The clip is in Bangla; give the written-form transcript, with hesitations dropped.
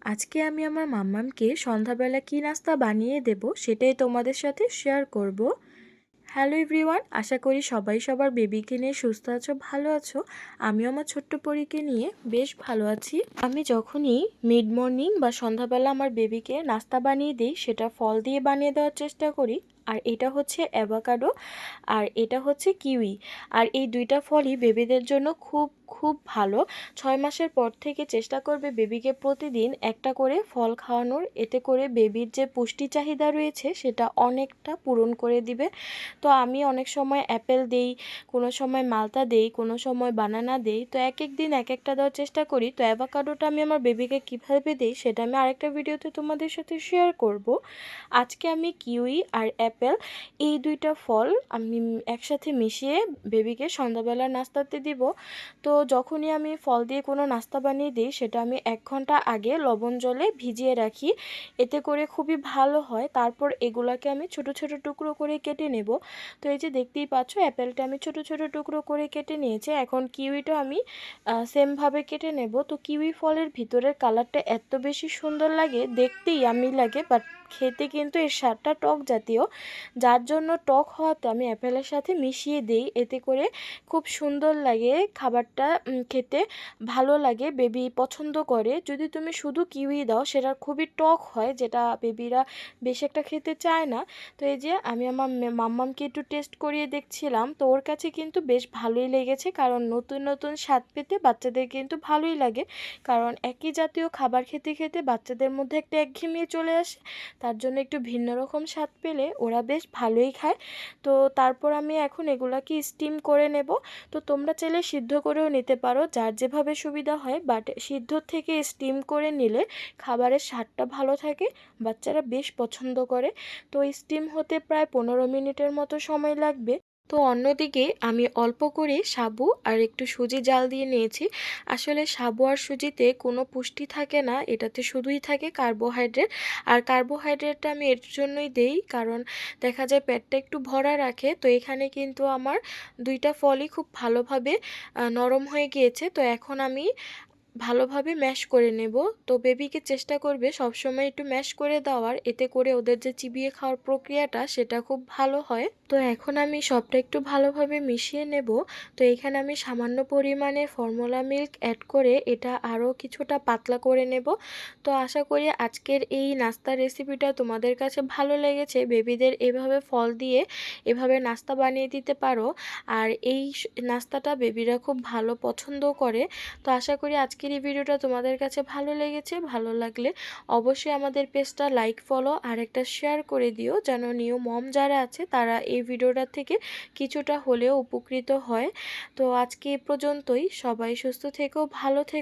আজকে আমি আমার মাম্মামকে সন্ধ্যাবেলা কী নাস্তা বানিয়ে দেব সেটাই তোমাদের সাথে শেয়ার করব। হ্যালো এভরিওয়ান, আশা করি সবাই সবার বেবিকে নিয়ে সুস্থ আছো, ভালো আছো। আমিও আমার ছোট্ট পরীকে নিয়ে বেশ ভালো আছি। আমি যখনই মিড মর্নিং বা সন্ধ্যাবেলা আমার বেবিকে নাস্তা বানিয়ে দিই, সেটা ফল দিয়ে বানিয়ে দেওয়ার চেষ্টা করি। আর এটা হচ্ছে অ্যাভোকাডো, আর এটা হচ্ছে কিউই। আর এই দুইটা ফলই বেবিদের জন্য খুব খুব ভালো। 6 মাসের পর থেকে চেষ্টা করবে বেবিকে প্রতিদিন একটা করে ফল খাওয়ানোর, এতে করে বেবির যে পুষ্টি চাহিদা রয়েছে সেটা অনেকটা পূরণ করে দিবে। তো আমি অনেক সময় অ্যাপেল দেই, কোনো সময় মালতা দেই, কোনো সময় বানানা দেই। তো এক এক দিন এক একটা দেওয়ার চেষ্টা করি। তো অ্যাভোকাডোটা আমি আমার বেবিকে কীভাবে দিই সেটা আমি আরেকটা ভিডিওতে তোমাদের সাথে শেয়ার করব। আজকে আমি কিউই আর অ্যাপেল এই দুইটা ফল আমি একসাথে মিশিয়ে বেবিকে সন্ধ্যাবেলা নাস্তাতে দিব। তো যখনই আমি ফল দিয়ে কোনো নাস্তা বানিয়ে দিই, সেটা আমি 1 ঘন্টা আগে লবণ জলে ভিজিয়ে রাখি, এতে করে খুবই ভালো হয়। তারপর এগুলাকে আমি ছোট ছোট টুকরো করে কেটে নেব। তো এই যে দেখতেই পাচ্ছ, অ্যাপেলটা আমি ছোট ছোট টুকরো করে কেটে নিয়েছি। এখন কিউইটা আমি সেমভাবে কেটে নেব। তো কিউই ফলের ভিতরের কালারটা এত বেশি সুন্দর লাগে, দেখতেই ইয়াম্মি লাগে, বাট খেতে কিন্তু এর স্বাদটা টক জাতীয়, যার জন্য টক হওয়াতে আমি অ্যাপেলের সাথে মিশিয়ে দিই। এতে করে খুব সুন্দর লাগে খাবারটা, খেতে ভালো লাগে, বেবি পছন্দ করে। যদি তুমি শুধু কিউই দাও সেটা খুবই টক হয়, যেটা বেবিরা বেশি একটা খেতে চায় না। তো এই যে আমি আমার মাম্মামকে একটু টেস্ট করিয়ে দেখছিলাম, তো ওর কাছে কিন্তু বেশ ভালোই লেগেছে, কারণ নতুন নতুন স্বাদ পেতে বাচ্চাদের কিন্তু ভালোই লাগে। কারণ একই জাতীয় খাবার খেতে খেতে বাচ্চাদের মধ্যে একটা একঘেয়েমি চলে আসে, তার জন্য একটু ভিন্ন রকম স্বাদ পেলে ওরা বেশ ভালোই খায়। তো তারপর আমি এখন এগুলাকে স্টিম করে নেব। তো তোমরা চাইলে সিদ্ধ করেও নিতে পারো, যার যেভাবে সুবিধা হয়, বাট সিদ্ধ থেকে স্টিম করে নিলে খাবারের স্বাদটা ভালো থাকে, বাচ্চারা বেশ পছন্দ করে। তো স্টিম হতে প্রায় 15 মিনিটের মতো সময় লাগবে। তো অন্যদিকে আমি অল্প করে সাবু আর একটু সুজি জাল দিয়ে নিয়েছি। আসলে সাবু আর সুজিতে কোনো পুষ্টি থাকে না, এটাতে শুধুই থাকে কার্বোহাইড্রেট। আর কার্বোহাইড্রেটটা আমি এর জন্যই দেই, কারণ দেখা যায় পেটটা একটু ভরা রাখে। তো এখানে কিন্তু আমার দুইটা ফলই খুব ভালোভাবে নরম হয়ে গিয়েছে। তো এখন আমি ভালোভাবে ম্যাশ করে নেব। তো বেবিকে চেষ্টা করবে সবসময় একটু ম্যাশ করে দেওয়ার, এতে করে ওদের যে চিবিয়ে খাওয়ার প্রক্রিয়াটা সেটা খুব ভালো হয়। তো এখন আমি সবটা একটু ভালোভাবে মিশিয়ে নেব। তো এখানে আমি সামান্য পরিমাণে ফর্মুলা মিল্ক অ্যাড করে এটা আরও কিছুটা পাতলা করে নেব। তো আশা করি আজকের এই নাস্তার রেসিপিটা তোমাদের কাছে ভালো লেগেছে। বেবিদের এভাবে ফল দিয়ে এভাবে নাস্তা বানিয়ে দিতে পারো, আর এই নাস্তাটা বেবিরা খুব ভালো পছন্দ করে। তো আশা করি আজকের এই ভিডিওটা তোমাদের কাছে ভালো লেগেছে। ভালো লাগলে অবশ্যই আমাদের পেজটা লাইক, ফলো আর একটা শেয়ার করে দিও, যেন নিউ মম যারা আছে তারা এই ভিডিওটা থেকে কিছুটা হলেও উপকৃত হয়। তো আজকে এ পর্যন্তই। সবাই সুস্থ থেকো, ভালো থেকো।